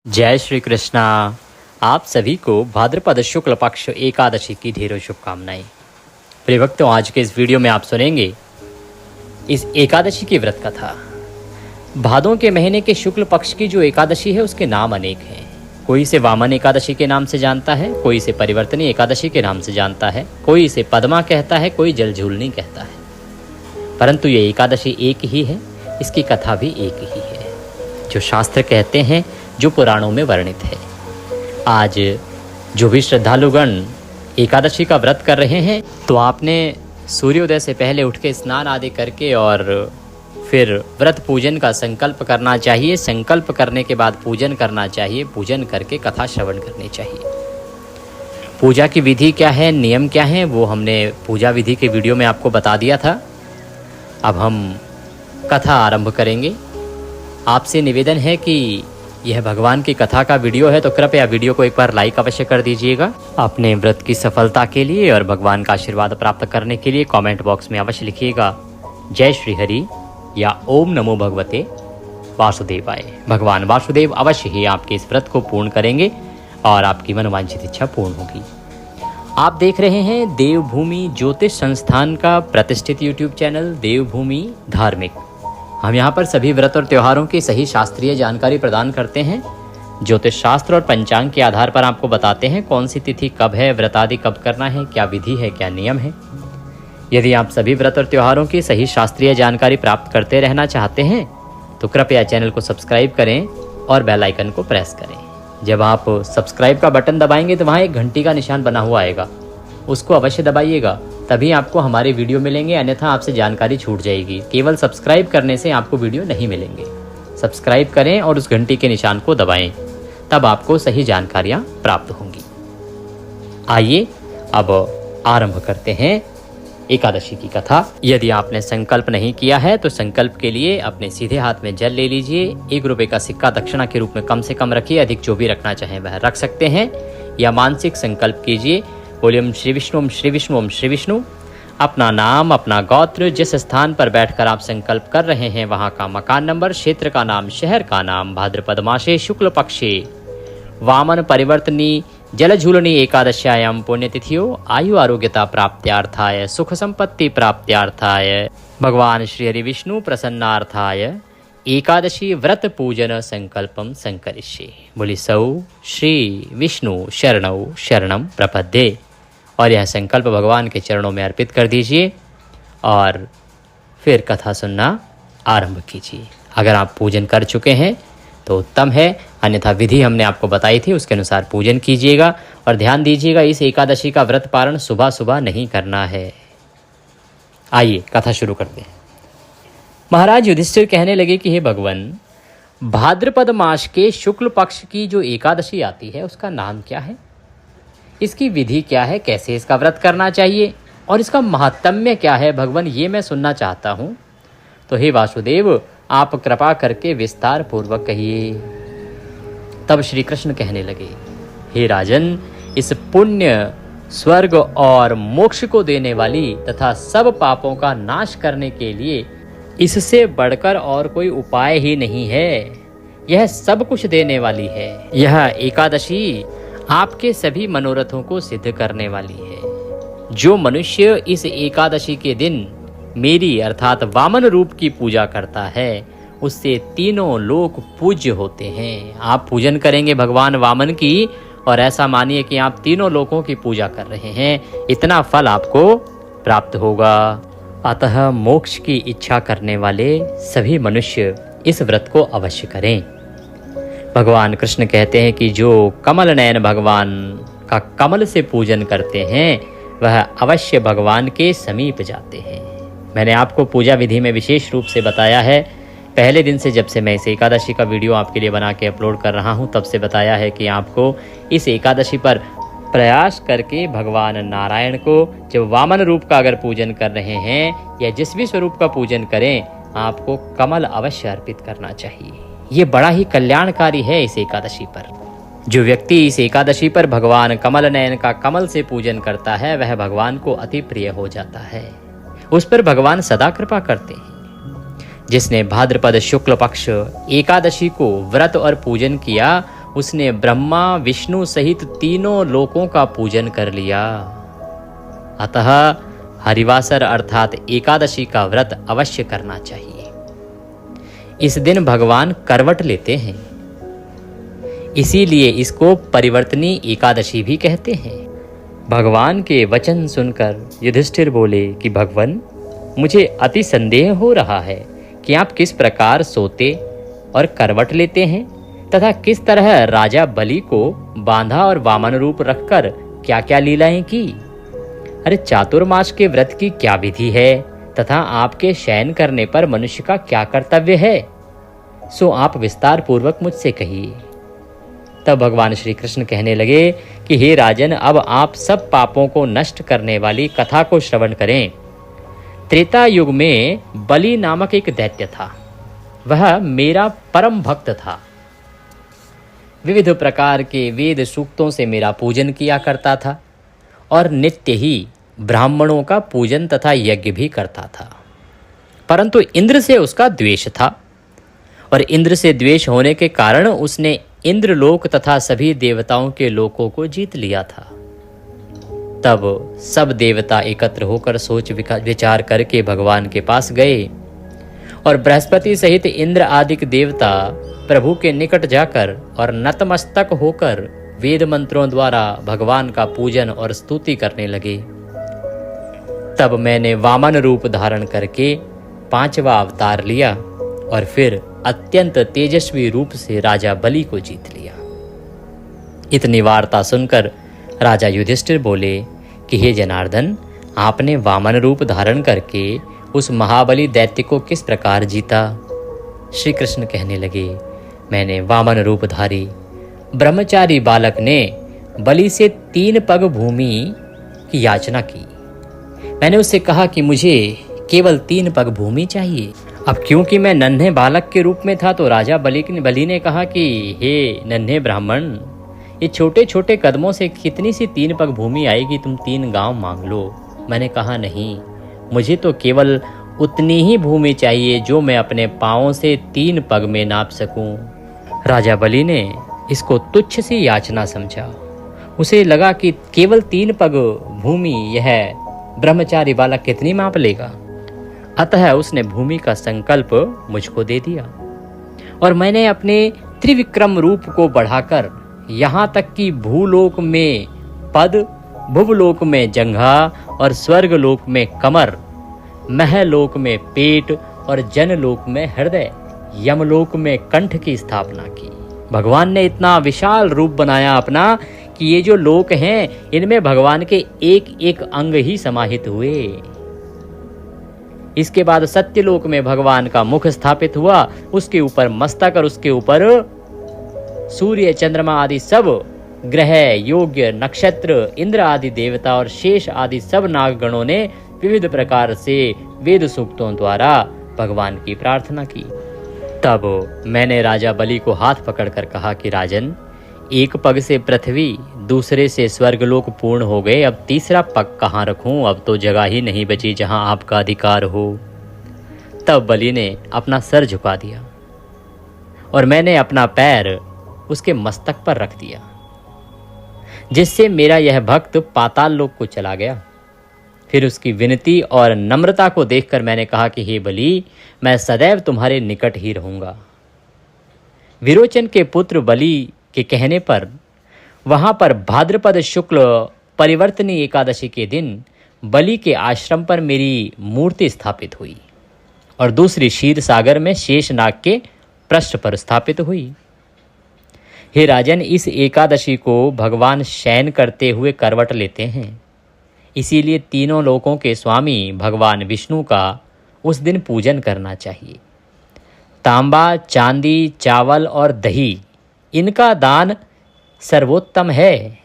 जय श्री कृष्णा। आप सभी को भाद्रपद शुक्ल पक्ष एकादशी की ढेरों शुभकामनाएं। प्रिय भक्तों, आज के इस वीडियो में आप सुनेंगे इस एकादशी की व्रत कथा। भादों के महीने के शुक्ल पक्ष की जो एकादशी है उसके नाम अनेक हैं। कोई इसे वामन एकादशी के नाम से जानता है, कोई इसे परिवर्तनी एकादशी के नाम से जानता है, कोई इसे पद्मा कहता है, कोई जलझूलनी कहता है। परंतु ये एकादशी एक ही है, इसकी कथा भी एक ही है, जो शास्त्र कहते हैं, जो पुराणों में वर्णित है। आज जो भी श्रद्धालुगण एकादशी का व्रत कर रहे हैं, तो आपने सूर्योदय से पहले उठ के स्नान आदि करके और फिर व्रत पूजन का संकल्प करना चाहिए। संकल्प करने के बाद पूजन करना चाहिए। पूजन करके कथा श्रवण करनी चाहिए। पूजा की विधि क्या है, नियम क्या है, वो हमने पूजा विधि के वीडियो में आपको बता दिया था। अब हम कथा आरंभ करेंगे। आपसे निवेदन है कि यह भगवान की कथा का वीडियो है, तो कृपया वीडियो को एक बार लाइक अवश्य कर दीजिएगा। अपने व्रत की सफलता के लिए और भगवान का आशीर्वाद प्राप्त करने के लिए कमेंट बॉक्स में अवश्य लिखिएगा जय श्री हरि या ओम नमो भगवते वासुदेवाय। भगवान वासुदेव अवश्य ही आपके इस व्रत को पूर्ण करेंगे और आपकी मनोवांछित इच्छा पूर्ण होगी। आप देख रहे हैं देवभूमि ज्योतिष संस्थान का प्रतिष्ठित यूट्यूब चैनल देवभूमि धार्मिक। हम यहाँ पर सभी व्रत और त्योहारों की सही शास्त्रीय जानकारी प्रदान करते हैं। ज्योतिष शास्त्र और पंचांग के आधार पर आपको बताते हैं कौन सी तिथि कब है, व्रत आदि कब करना है, क्या विधि है, क्या नियम है। यदि आप सभी व्रत और त्योहारों की सही शास्त्रीय जानकारी प्राप्त करते रहना चाहते हैं, तो कृपया चैनल को सब्सक्राइब करें और बेल आइकन को प्रेस करें। जब आप सब्सक्राइब का बटन दबाएंगे तो वहाँ एक घंटी का निशान बना हुआ आएगा, उसको अवश्य दबाइएगा, तभी आपको हमारे वीडियो मिलेंगे, अन्यथा आपसे जानकारी छूट जाएगी। केवल सब्सक्राइब करने से आपको वीडियो नहीं मिलेंगे। सब्सक्राइब करें और उस घंटी के निशान को दबाएं, तब आपको सही जानकारियां प्राप्त होंगी। आइए अब आरंभ करते हैं एकादशी की कथा। यदि आपने संकल्प नहीं किया है तो संकल्प के लिए अपने सीधे हाथ में जल ले लीजिए। 1 रुपये का सिक्का दक्षिणा के रूप में कम से कम रखिए, अधिक जो भी रखना चाहें वह रख सकते हैं, या मानसिक संकल्प कीजिए। बोलिए ओम श्री विष्णु, ओम श्री विष्णु, ओम श्री विष्णु। अपना नाम, अपना गोत्र, जिस स्थान पर बैठकर आप संकल्प कर रहे हैं वहां का मकान नंबर, क्षेत्र का नाम, शहर का नाम, भाद्रपद मासे शुक्ल पक्षे वामन परिवर्तनी जलझूलनी एकादश्यायाम पुण्यतिथियो आयु आरोग्यता प्राप्त्यार्थाय सुख संपत्ति प्राप्त्यार्थाय भगवान श्री हरि विष्णु प्रसन्नार्थाय एकादशी व्रत पूजन संकल्पम संकरिष्ये। बोली सौ श्री विष्णु शरणौ शरणम प्रपद्ये। और यह संकल्प भगवान के चरणों में अर्पित कर दीजिए और फिर कथा सुनना आरंभ कीजिए। अगर आप पूजन कर चुके हैं तो उत्तम है, अन्यथा विधि हमने आपको बताई थी उसके अनुसार पूजन कीजिएगा। और ध्यान दीजिएगा, इस एकादशी का व्रत पारण सुबह सुबह नहीं करना है। आइए कथा शुरू करते हैं। महाराज युधिष्ठिर कहने लगे कि हे भगवान, भाद्रपद मास के शुक्ल पक्ष की जो एकादशी आती है उसका नाम क्या है, इसकी विधि क्या है, कैसे इसका व्रत करना चाहिए और इसका महात्म्य क्या है भगवान, ये मैं सुनना चाहता हूँ। तो हे वासुदेव, आप कृपा करके विस्तार पूर्वक कहिए। तब श्री कृष्ण कहने लगे, हे राजन, इस पुण्य, स्वर्ग और मोक्ष को देने वाली तथा सब पापों का नाश करने के लिए इससे बढ़कर और कोई उपाय ही नहीं है। यह सब कुछ देने वाली है। यह एकादशी आपके सभी मनोरथों को सिद्ध करने वाली है। जो मनुष्य इस एकादशी के दिन मेरी अर्थात वामन रूप की पूजा करता है, उससे तीनों लोक पूज्य होते हैं। आप पूजन करेंगे भगवान वामन की, और ऐसा मानिए कि आप तीनों लोकों की पूजा कर रहे हैं, इतना फल आपको प्राप्त होगा। अतः मोक्ष की इच्छा करने वाले सभी मनुष्य इस व्रत को अवश्य करें। भगवान कृष्ण कहते हैं कि जो कमल नयन भगवान का कमल से पूजन करते हैं वह अवश्य भगवान के समीप जाते हैं। मैंने आपको पूजा विधि में विशेष रूप से बताया है। पहले दिन से, जब से मैं इस एकादशी का वीडियो आपके लिए बना के अपलोड कर रहा हूं, तब से बताया है कि आपको इस एकादशी पर प्रयास करके भगवान नारायण को जब वामन रूप का अगर पूजन कर रहे हैं या जिस भी स्वरूप का पूजन करें, आपको कमल अवश्य अर्पित करना चाहिए। ये बड़ा ही कल्याणकारी है इस एकादशी पर। जो व्यक्ति इस एकादशी पर भगवान कमल नयन का कमल से पूजन करता है वह भगवान को अति प्रिय हो जाता है। उस पर भगवान सदा कृपा करते हैं। जिसने भाद्रपद शुक्ल पक्ष एकादशी को व्रत और पूजन किया उसने ब्रह्मा विष्णु सहित तीनों लोकों का पूजन कर लिया। अतः हरिवासर अर्थात एकादशी का व्रत अवश्य करना चाहिए। इस दिन भगवान करवट लेते हैं, इसीलिए इसको परिवर्तनी एकादशी भी कहते हैं। भगवान के वचन सुनकर युधिष्ठिर बोले कि भगवान, मुझे अति संदेह हो रहा है कि आप किस प्रकार सोते और करवट लेते हैं तथा किस तरह राजा बलि को बांधा और वामन रूप रखकर क्या क्या लीलाएं की। अरे चातुर्मास के व्रत की क्या विधि है तथा आपके शयन करने पर मनुष्य का क्या कर्तव्य है, सो आप विस्तार पूर्वक मुझसे कहिए। तब भगवान श्री कृष्ण कहने लगे कि हे राजन, अब आप सब पापों को नष्ट करने वाली कथा को श्रवण करें। त्रेता युग में बलि नामक एक दैत्य था। वह मेरा परम भक्त था। विविध प्रकार के वेद सूक्तों से मेरा पूजन किया करता था और नित्य ही ब्राह्मणों का पूजन तथा यज्ञ भी करता था। परंतु इंद्र से उसका द्वेष था और इंद्र से द्वेष होने के कारण उसने इंद्रलोक तथा सभी देवताओं के लोकों को जीत लिया था। तब सब देवता एकत्र होकर सोच विचार करके भगवान के पास गए और बृहस्पति सहित इंद्र आदि देवता प्रभु के निकट जाकर और नतमस्तक होकर वेद मंत्रों द्वारा भगवान का पूजन और स्तुति करने लगे। तब मैंने वामन रूप धारण करके 5वां अवतार लिया और फिर अत्यंत तेजस्वी रूप से राजा बलि को जीत लिया। इतनी वार्ता सुनकर राजा युधिष्ठिर बोले कि हे जनार्दन, आपने वामन रूप धारण करके उस महाबली दैत्य को किस प्रकार जीता। श्री कृष्ण कहने लगे, मैंने वामन रूपधारी ब्रह्मचारी बालक ने बलि से 3 पग भूमि की याचना की। मैंने उससे कहा कि मुझे केवल 3 पग भूमि चाहिए। अब क्योंकि मैं नन्हे बालक के रूप में था तो राजा बलि ने कहा कि हे नन्हे ब्राह्मण, ये छोटे छोटे कदमों से कितनी सी 3 पग भूमि आएगी, तुम 3 गांव मांग लो। मैंने कहा नहीं, मुझे तो केवल उतनी ही भूमि चाहिए जो मैं अपने पाँवों से 3 पग में नाप सकूं। राजा बलि ने इसको तुच्छ सी याचना समझा। उसे लगा कि केवल 3 पग भूमि यह ब्रह्मचारी बालक कितनी माप लेगा। अतः उसने भूमि का संकल्प मुझको दे दिया और मैंने अपने त्रिविक्रम रूप को बढ़ाकर यहाँ तक कि भूलोक में पद, भुवलोक में जंघा और स्वर्गलोक में कमर, महलोक में पेट और जनलोक में हृदय, यमलोक में कंठ की स्थापना की। भगवान ने इतना विशाल रूप बनाया अपना कि ये जो लोक हैं इनमें भगवान के एक एक अंग ही समाहित हुए। इसके बाद सत्यलोक में भगवान का मुख स्थापित हुआ, उसके ऊपर मस्तक और उसके ऊपर सूर्य चंद्रमा आदि सब ग्रह, योग्य, नक्षत्र, इंद्र आदि देवता और शेष आदि सब नागगणों ने विविध प्रकार से वेद सूक्तों द्वारा भगवान की प्रार्थना की। तब मैंने राजा बलि को हाथ पकड़कर कहा कि राजन, 1 पग से पृथ्वी, दूसरे से स्वर्गलोक पूर्ण हो गए, अब तीसरा पग कहाँ रखूं, अब तो जगह ही नहीं बची जहां आपका अधिकार हो। तब बलि ने अपना सर झुका दिया और मैंने अपना पैर उसके मस्तक पर रख दिया, जिससे मेरा यह भक्त पाताल लोक को चला गया। फिर उसकी विनती और नम्रता को देखकर मैंने कहा कि हे बलि, मैं सदैव तुम्हारे निकट ही रहूंगा। विरोचन के पुत्र बलि के कहने पर वहां पर भाद्रपद शुक्ल परिवर्तनी एकादशी के दिन बलि के आश्रम पर मेरी मूर्ति स्थापित हुई और दूसरी क्षीर सागर में शेषनाग के पृष्ठ पर स्थापित हुई। हे राजन, इस एकादशी को भगवान शयन करते हुए करवट लेते हैं, इसीलिए तीनों लोकों के स्वामी भगवान विष्णु का उस दिन पूजन करना चाहिए। तांबा, चांदी, चावल और दही, इनका दान सर्वोत्तम है।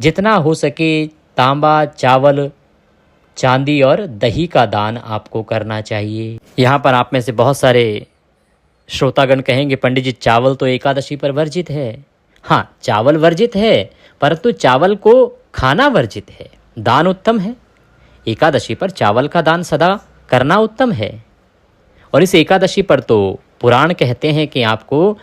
जितना हो सके तांबा, चावल, चांदी और दही का दान आपको करना चाहिए। यहाँ पर आप में से बहुत सारे श्रोतागण कहेंगे, पंडित जी चावल तो एकादशी पर वर्जित है। हाँ, चावल वर्जित है, परंतु चावल को खाना वर्जित है। दान उत्तम है। एकादशी पर चावल का दान सदा करना उत्तम है। और इस एकादशी पर तो पुराण कहते हैं कि आपको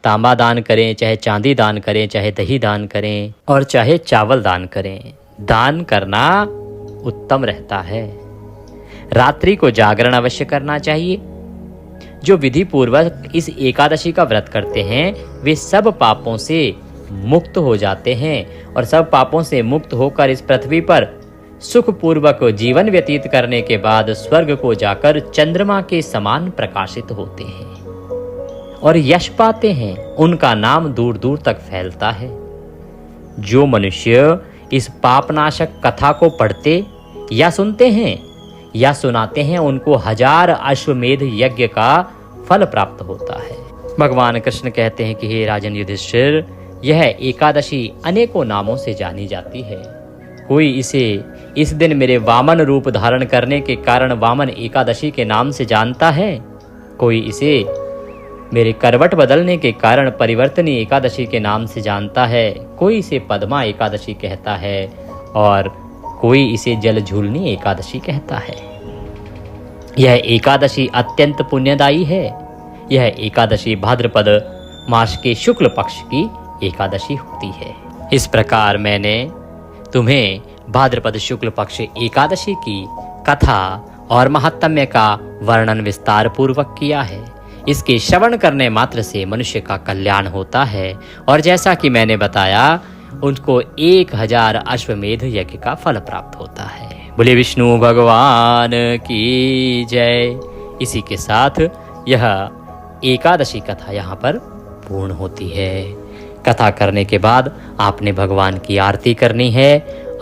तांबा दान करें, चाहे चांदी दान करें, चाहे दही दान करें और चाहे चावल दान करें, दान करना उत्तम रहता है। रात्रि को जागरण अवश्य करना चाहिए। जो विधि पूर्वक इस एकादशी का व्रत करते हैं वे सब पापों से मुक्त हो जाते हैं और सब पापों से मुक्त होकर इस पृथ्वी पर सुखपूर्वक जीवन व्यतीत करने के बाद स्वर्ग को जाकर चंद्रमा के समान प्रकाशित होते हैं और यश पाते हैं। उनका नाम दूर दूर तक फैलता है। जो मनुष्य इस पापनाशक कथा को पढ़ते या सुनते हैं या सुनाते हैं उनको 1000 अश्वमेध यज्ञ का फल प्राप्त होता है। भगवान कृष्ण कहते हैं कि हे राजन युधिष्ठिर, यह एकादशी अनेकों नामों से जानी जाती है। कोई इसे इस दिन मेरे वामन रूप धारण करने के कारण वामन एकादशी के नाम से जानता है, कोई इसे मेरे करवट बदलने के कारण परिवर्तनी एकादशी के नाम से जानता है, कोई इसे पद्मा एकादशी कहता है और कोई इसे जल झूलनी एकादशी कहता है। यह एकादशी अत्यंत पुण्यदायी है। यह एकादशी भाद्रपद मास के शुक्ल पक्ष की एकादशी होती है। इस प्रकार मैंने तुम्हें भाद्रपद शुक्ल पक्ष एकादशी की कथा और महात्म्य का वर्णन विस्तार पूर्वक किया है। इसके श्रवण करने मात्र से मनुष्य का कल्याण होता है और जैसा कि मैंने बताया उनको 1000 अश्वमेध यज्ञ का फल प्राप्त होता है। बोले विष्णु भगवान की जय। इसी के साथ यह एकादशी कथा यहाँ पर पूर्ण होती है। कथा करने के बाद आपने भगवान की आरती करनी है।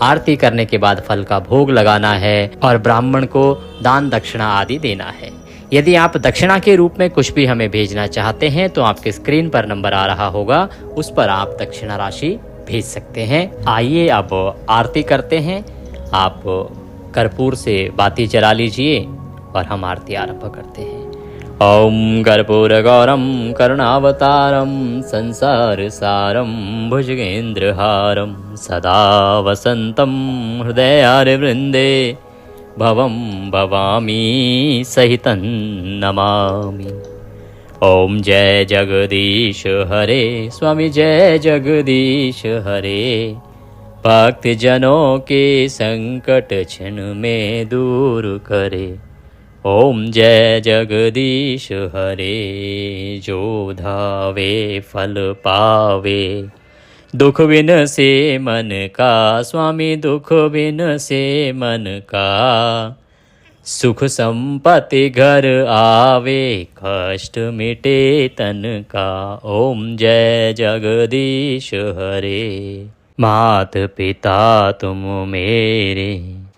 आरती करने के बाद फल का भोग लगाना है और ब्राह्मण को दान दक्षिणा आदि देना है। यदि आप दक्षिणा के रूप में कुछ भी हमें भेजना चाहते हैं तो आपके स्क्रीन पर नंबर आ रहा होगा, उस पर आप दक्षिणा राशि भेज सकते हैं। आइए अब आरती करते हैं। आप कर्पूर से बाती जला लीजिए और हम आरती आरंभ करते हैं। ओम कर्पूर गौरम करुणावतारम संसार सारम भुजगेंद्रहारम सदा वसंतम हृदयार वृंदे भवम भवामी सहितं नमामि। ओम जय जगदीश हरे स्वामी जय जगदीश हरे। भक्त जनों के संकट क्षण में दूर करे। ओम जय जगदीश हरे। जो धावे फल पावे दुख बिन से मन का स्वामी दुख बिन से मन का। सुख संपत्ति घर आवे कष्ट मिटे तन का। ओम जय जगदीश हरे। मात पिता तुम मेरे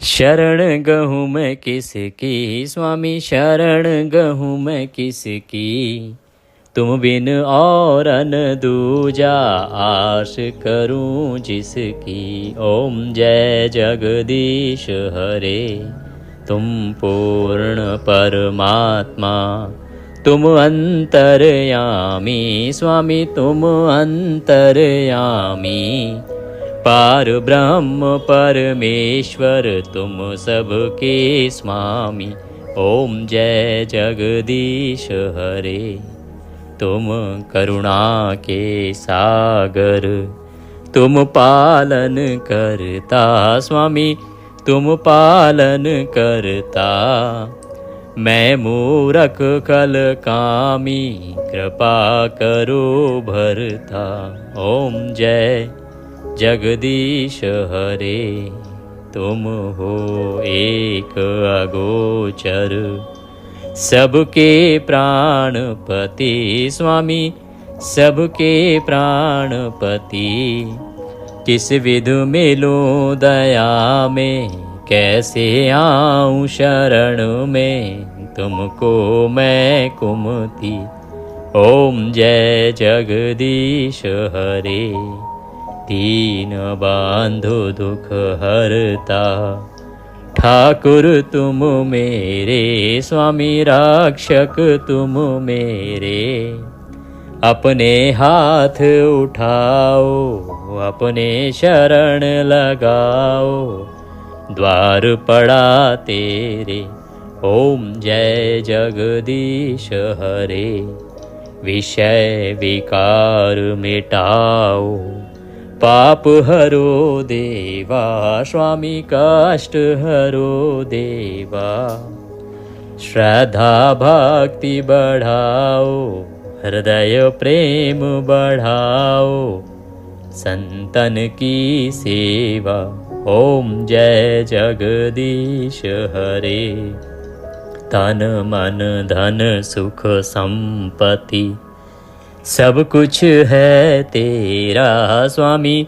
शरण गहूँ मैं किसकी स्वामी शरण गहूँ मैं किसकी। तुम बिन और अन दूजा आश करूं जिसकी। ओम जय जगदीश हरे। तुम पूर्ण परमात्मा तुम अंतर्यामी स्वामी तुम अंतर्यामी। पार ब्रह्म परमेश्वर तुम सबके स्वामी। ओम जय जगदीश हरे। तुम करुणा के सागर तुम पालन करता स्वामी तुम पालन करता। मैं मूरख कल कामी कृपा करो भरता। ओम जय जगदीश हरे। तुम हो एक अगोचर सबके प्राणपति स्वामी सबके प्राणपति। किस विध मिलूं दया में कैसे आऊं शरण में तुमको मैं कुमति। ओम जय जगदीश हरे। दीन बांधो दुख हरता ठाकुर तुम मेरे स्वामी रक्षक तुम मेरे। अपने हाथ उठाओ अपने शरण लगाओ द्वार पड़ा तेरे। ओम जय जगदीश हरे। विषय विकार मिटाओ, पाप हरो देवा, स्वामी कष्ट हरो देवा। श्रद्धा भक्ति बढ़ाओ, हृदय प्रेम बढ़ाओ, संतन की सेवा। ओम जय जगदीश हरे। तन मन धन सुख संपत्ति सब कुछ है तेरा स्वामी,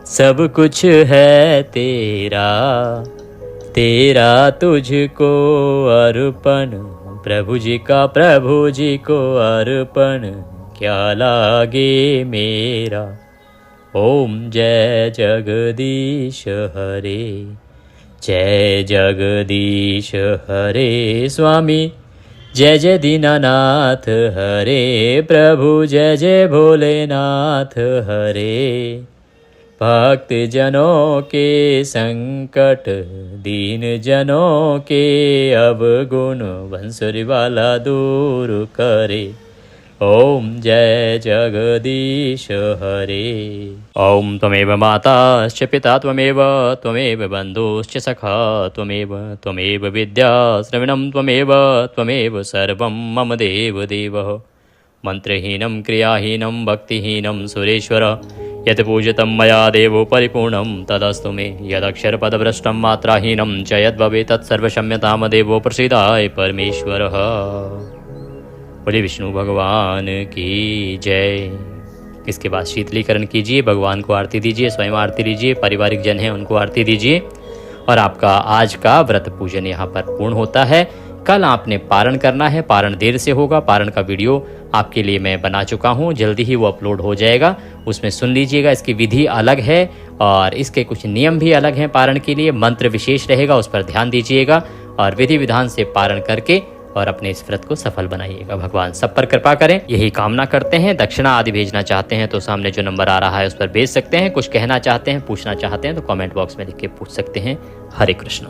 सब कुछ है तेरा। तेरा तुझको अर्पण, प्रभु जी का प्रभु जी को अर्पण, क्या लागे मेरा। ओम जय जगदीश हरे, जय जगदीश हरे स्वामी। जय जय दीनानाथ हरे प्रभु, जय जय भोलेनाथ हरे। भक्त जनों के संकट, दीन जनों के अवगुण, बंसुरी वाला दूर करे। ओम जय जगदीश हरे। ओम त्वमेव माताश्च पिता त्वमेव, त्वमेव बन्धुश्च सखा त्वमेव विद्या श्रवणं त्वमेव, त्वमेव सर्वं मम देव देवः। मंत्रहीनं क्रियाहीनं भक्तिहीनं सुरेश्वर, यत् पूजितं मया देवो परिपूर्णं तदस्तु मे। यदक्षरपदभ्रष्टं मात्राहीनं च यद्भवेत् तत्सर्वक्षम्यतां देवो प्रसीदाय परमेश्वरः। बोले विष्णु भगवान की जय। इसके बाद शीतलीकरण कीजिए, भगवान को आरती दीजिए, स्वयं आरती लीजिए, पारिवारिक जन हैं उनको आरती दीजिए और आपका आज का व्रत पूजन यहाँ पर पूर्ण होता है। कल आपने पारण करना है, पारण देर से होगा। पारण का वीडियो आपके लिए मैं बना चुका हूँ, जल्दी ही वो अपलोड हो जाएगा, उसमें सुन लीजिएगा। इसकी विधि अलग है और इसके कुछ नियम भी अलग हैं। पारण के लिए मंत्र विशेष रहेगा, उस पर ध्यान दीजिएगा और विधि विधान से पारण करके और अपने इस व्रत को सफल बनाइएगा। भगवान सब पर कृपा करें, यही कामना करते हैं। दक्षिणा आदि भेजना चाहते हैं तो सामने जो नंबर आ रहा है उस पर भेज सकते हैं। कुछ कहना चाहते हैं, पूछना चाहते हैं तो कमेंट बॉक्स में लिख के पूछ सकते हैं। हरे कृष्ण।